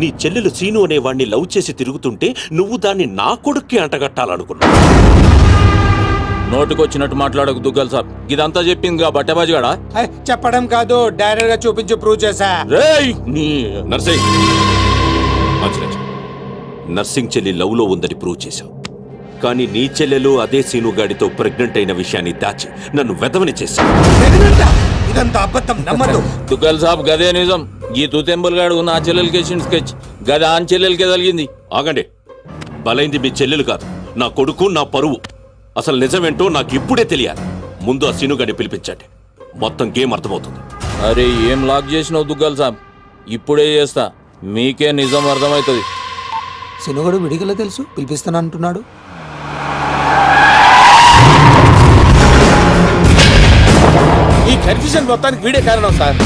నీ చెల్లెలు scene అనేవాణ్ణి love చేసి తిరుగుతుంటే నువ్వు దాన్ని నా కొడుక్కి అంటగట్టాలనుకున్నావు. నోటుకొచ్చినట్టు మాట్లాడకు దుగ్గల్ సాబ్. ఇదంతా చెప్పింది బట్టబాజిగాడా? చెప్పడం కాదు, డైరెక్ట్ గా చూపించి ప్రూవ్ చేశా. రేయ్ నీ నర్సింగ్ నర్సింగ్ చెల్లి లవ్ లో ఉందని ప్రూవ్ చేశావు. కానీ నీ చెల్లెలు అదే సీను గాడితో ప్రెగ్నెంట్ అయిన విషయాన్ని దాచి నన్ను వెదవని చేశావు. ఇదంతా అబద్ధం, నమ్మదు. దుగ్గల్ సాబ్ గదే నిజం. ఈ తూతెంబుల్ గాడు నా చెల్లెలకి వేసిన స్కెచ్ గది ఆన్ చెల్లెలకే తగిలింది. ఆగండి, బలైంది మీ చెల్లెలు కాదు, నా కొడుకు, నా పరువు. అసలు నిజమేంటో నాకు ఇప్పుడే తెలియాలి. ముందు ఆ సీను గాడిని పిలిపించండి, మొత్తం గేమ్ అర్థమవుతుంది. అరే ఏం లాక్ చేసినావు దుగ్గల్ సాబ్? ఇప్పుడే చేస్తా, మీకే నిజం అర్థమవుతుంది. సినుగడు విడిగల తెలుసు, పిలిపిస్తాను అంటున్నాడు. ఈ కన్ఫ్యూజన్ మొత్తానికి వీడే కారణం సార్.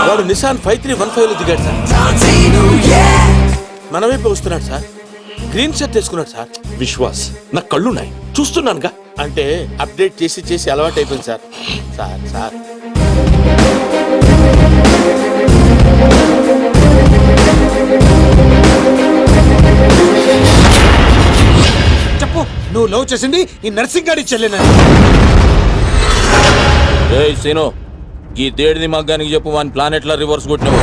వాడు నిసాన్ 5315 లో దిగాడు సార్. మన వైపు వస్తున్నాడు సార్. గ్రీన్ షర్ట్ వేసుకున్నాడు సార్. విశ్వాస్, నా కళ్ళున్నాయి, చూస్తున్నానుగా. అంటే అప్డేట్ చేసి చేసి అలవాటు అయిపోయింది సార్. సార్ సార్ చెప్పు, నువ్వు లవ్ చేసింది ఈ నర్సింగ్ గాడి చెల్లెనా? ఏయ్ సీను, ఈ దేడిది మగ్గానికి చెప్పు, వాని ప్లాన్ ఎట్లా రివర్స్ కొట్టినావు?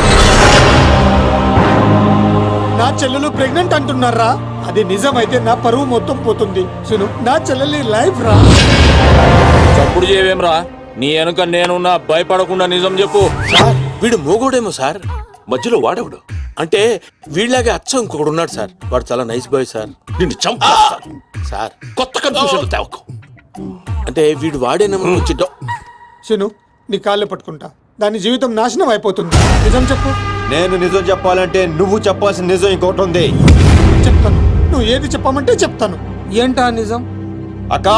నా చెల్లెలు ప్రెగ్నెంట్ అంటున్నారా? అది నిజమైతే నా పరువు మొత్తం పోతుంది. సును, నా చెల్లెలి లైఫ్ రా. చప్పుడు చేయవేమ్రా? నీ వెనుక నేనున్నా, భయపడకుండా నిజం చెప్పు. సార్ వీడు మోగోడేమో సార్. మధ్యలో వాడవుడు అంటే వీళ్ళలాగే అచ్చం ఇంకొకడు ఉన్నాడు సార్. వాడు చాలా నైస్ బాయ్ సార్. నిన్ను చంపేస్తాను సార్ కొత్త కన్ఫ్యూజన్ తేవకు. అంటే వీడు వాడేనేమో వచ్చి సును, నీ కాళ్ళు పట్టుకుంటా, దాని జీవితం నాశనం అయిపోతుంది. నిజం చెప్పు. నేను నిజం చెప్పాలంటే నువ్వు చెప్పాల్సిన నిజం ఇంకోటి ఉంది. చెప్తాను, నువ్వు ఏది చెప్పమంటే చెప్తాను. ఏంటా నిజం? అక్క,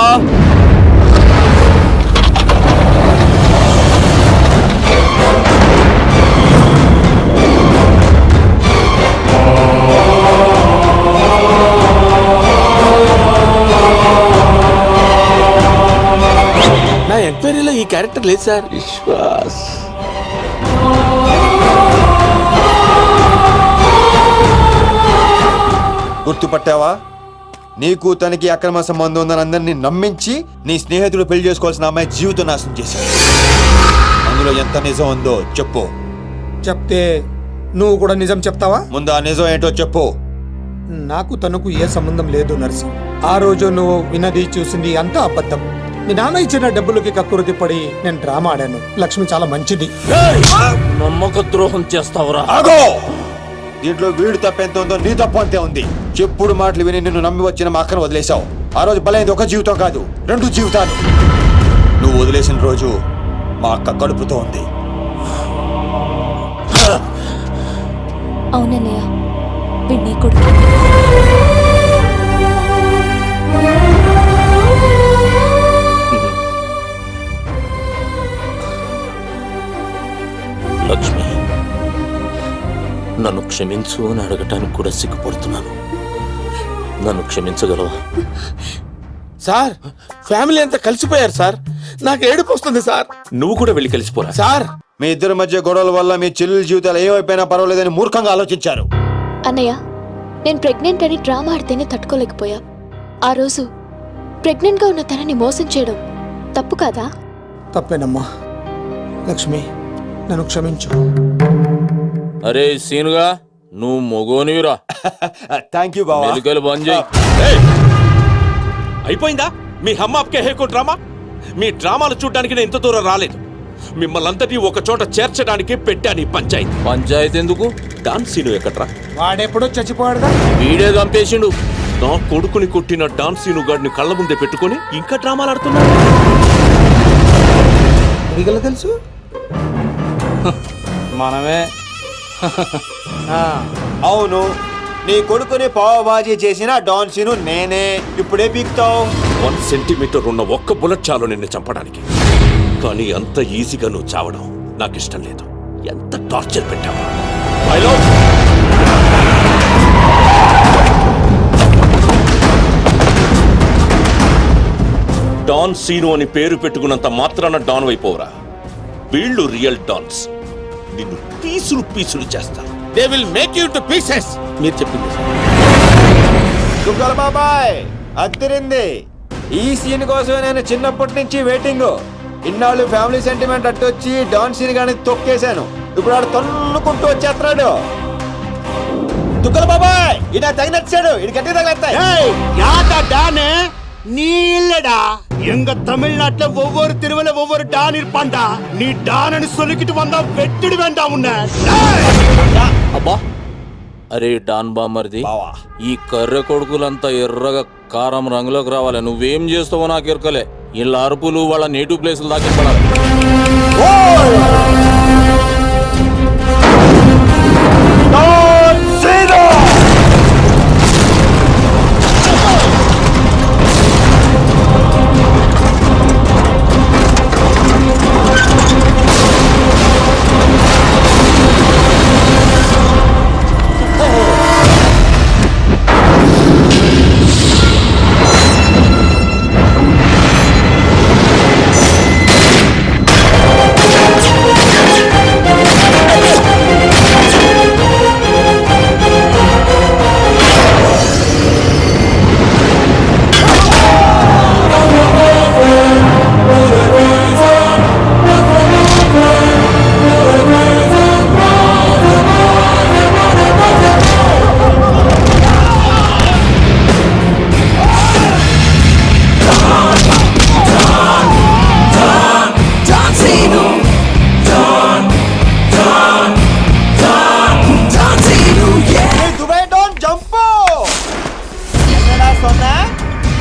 నా ఎంక్వైరీలో ఈ క్యారెక్టర్ లేదు సార్. విశ్వాస్, గుర్తుపట్టావా? నీకు తనకి అక్రమ సంబంధం ఉందని అందరినీ నమ్మించి నీ స్నేహితుడు పెళ్లి చేసుకోవాల్సిన అమ్మాయి జీవితం నాశనం చేశావు. అందులో ఎంత నిజం ఉందో చెప్పు. చెప్తే నువ్వు కూడా నిజం చెప్తావా? ముందు ఆ నిజం ఏంటో చెప్పు. నాకు తనకు ఏ సంబంధం లేదు నర్సింగ్. ఆ రోజు నువ్వు విన్నది చూసింది అంతా అబద్ధం. మీ నాన్న ఇచ్చిన డబ్బులకి కక్కురుతి పడి నేను డ్రామా ఆడాను. లక్ష్మి చాలా మంచిది. నమ్మక ద్రోహం చేస్తావురా? ఆగో! దీంట్లో వీడు తప్పెంత ఉందో నీ తప్పు అంతే ఉంది. చెప్పుడు మాటలు విని నిన్ను నమ్మి వచ్చిన మా అక్కను వదిలేశావు. ఆ రోజు బలైంది ఒక జీవితం కాదు, 2 జీవితాలు. నువ్వు వదిలేసిన రోజు మా అక్క కడుపుతో ఉంది. అవునన్నయ్య, వీడి కొడుకు. లక్ష్మి, నన్ను క్షమించు అని అడగటానికి కూడా సిగ్గుపడుతున్నాను. నన్ను క్షమించగలవా? సార్ ఫ్యామిలీ అంతా కలిసిపోయారు సార్. నాకు ఏడుపు వస్తుంది సార్. నువ్వు కూడా వెళ్ళి కలిసిపోరా. సార్ మీ ఇద్దరి మధ్య గొడవల వల్ల మీ చెల్లెల జీవితాలు ఏమైపోయినా పర్వాలేదని మూర్ఖంగా ఆలోచించారు. అన్నయ్య, నేను ప్రెగ్నెంట్ అని డ్రామా ఆడితేనే తట్టుకోలేకపోయా. ఆ రోజు ప్రెగ్నెంట్ గా ఉన్న తనని మోసం చేయడం తప్పు కాదా? తప్పేనమ్మా. లక్ష్మి, నన్ను క్షమించు. అరే సీనుగా, నువ్వు మొగోనివిరా. థ్యాంక్ యూ బావా. మెలికలు బంద్ చేయి. అయిపోయిందా మీ హమ్మాప్కే హేకో డ్రామా? మీ డ్రామాలు చూడడానికి నేను ఇంత దూరం రాలేదు. మిమ్మల్ని అందరినీ ఒక చోట చేర్చడానికి పెట్టాను ఈ పంచాయతీ. పంచాయతీ ఎందుకు? డాన్ సీను ఎక్కడ్రా? వాడెప్పుడో చచ్చిపోయాడుగా. వీడే చంపేసిండు. నా కొడుకుని కొట్టిన డాన్ సీను గాడిని కళ్ళ ముందే పెట్టుకుని ఇంకా డ్రామాలు ఆడుతున్నాడు. విడిగల తెలుసు మనమే. అవును, నీ కొడుకుని పావబాజీ చేసిన డాన్ సీను నేనే. ఇప్పుడే పీక్తావు. 1 సెంటీమీటర్ ఉన్న ఒక్క బుల్లెట్ చాలు నిన్ను చంపడానికి. కానీ అంత ఈజీగా నువ్వు చావడం నాకు ఇష్టం లేదు. ఎంత టార్చర్ పెట్టావు. డాన్ సీను అని పేరు పెట్టుకున్నంత మాత్రాన డాన్ అయిపోవరా. వీళ్ళు రియల్ డాన్స్. నిన్ను పీసులు పీసులు చేస్తారు. They will make you to pieces. మీరు చెప్పింది సార్. దుగ్గల బాబాయ్ అద్దరింది. ఈ సీన్ కోసమే నేను చిన్నప్పటి నుంచి వెయిటింగ్. ఇన్నాళ్ళు ఫ్యామిలీ సెంటిమెంట్ అట్టొచ్చి డాన్ సీన్ గాని తొక్కేశాను. ఇప్పుడు ఆడు తన్నుకుంటూ వచ్చేస్తున్నాడు. దుగ్గల బాబాయ్ ఈయన తగినచ్చాడు. ఇది గట్టి తగిలేస్తాయి. டானே நீ இல்லடா எங்க தமிழ்நாட்டுல ஒவ்வொரு திருவிழா ஒவ்வொரு டான் இருப்பான்டா. நீ டான்னு சொல்லிக்கிட்டு வந்தா வெட்டிடு வேண்டாம் உன்னை. అబ్బా అరే డాన్ బామర్ది, బావా. ఈ కర్రె కొడుకులంతా ఎర్రగా కారం రంగులోకి రావాలి. నువ్వేం చేస్తావో నాకు ఎరకలే. వీళ్ళ అరుపులు వాళ్ళ నేటివ్ ప్లేసులు దాకా పడాలి.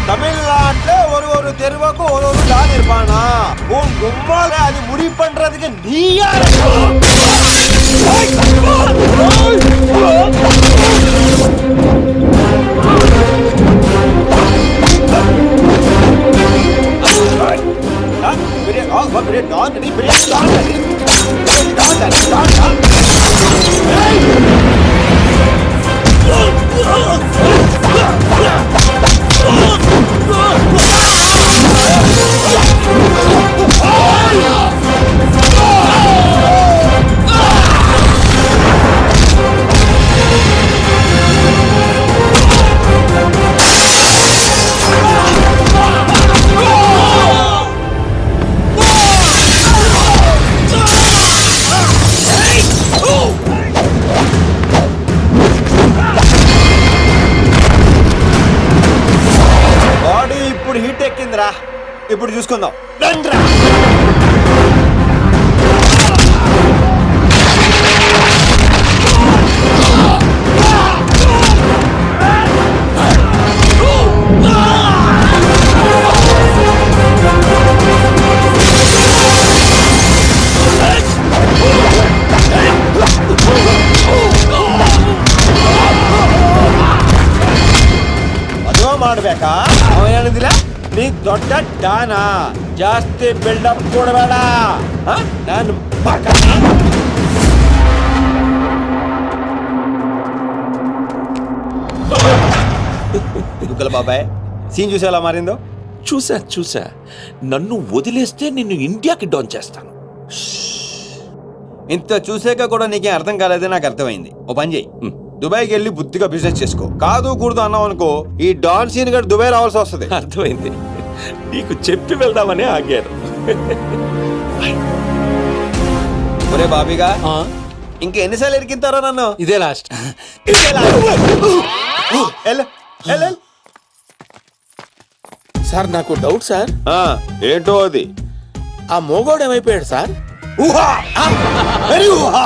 தமிழ்நாட்டுல ஒரு தெருவுக்கு ஒரு டான் இருப்பானா. உன் கும்பால அது முடிவு பண்றதுக்கு நீ யாரு? பெரிய டான் హిట్ ఎక్కిందిరా. ఇప్పుడు చూసుకుందాం. ಮದುವೆ ಮಾಡ್ಬೇಕಾ? ಅವ ಹೇಳಿದಿಲ್ಲ ನೀ ದೊಡ್ಡ ಡಾನ, ಜಾಸ್ತಿ ಬಿಲ್ಡಪ್ ಕೊಡಬೇಡ. ನಾನು దుగ్గల బాబాయ్ సీన్ చూసి ఎలా మారిందో. చూసా. నన్ను వదిలేస్తే నిన్ను ఇండియాకి డాన్ చేస్తాను. ఇంత చూసాక కూడా నీకేం అర్థం కాలేదని నాకు అర్థమైంది. ఓ పని చేయి, దుబాయ్కి వెళ్ళి బుద్ధిగా బిజినెస్ చేసుకో. కాదు కూడదు అన్నావు అనుకో, ఈ డాన్ సీన్ గడు దుబాయ్ రావాల్సి వస్తుంది. అర్థమైంది. నీకు చెప్పి వెళ్దామని ఆగాను. ఒరే బాబీగా, ఇంకా ఎన్నిసార్లు ఎరికింతారో నన్ను? ఇదే లాస్ట్. సార్ నాకు డౌట్ సార్. ఏంటో అది. ఆ మోగోడు ఏమైపోయాడు సార్? ఊహా! వెరీ ఊహా!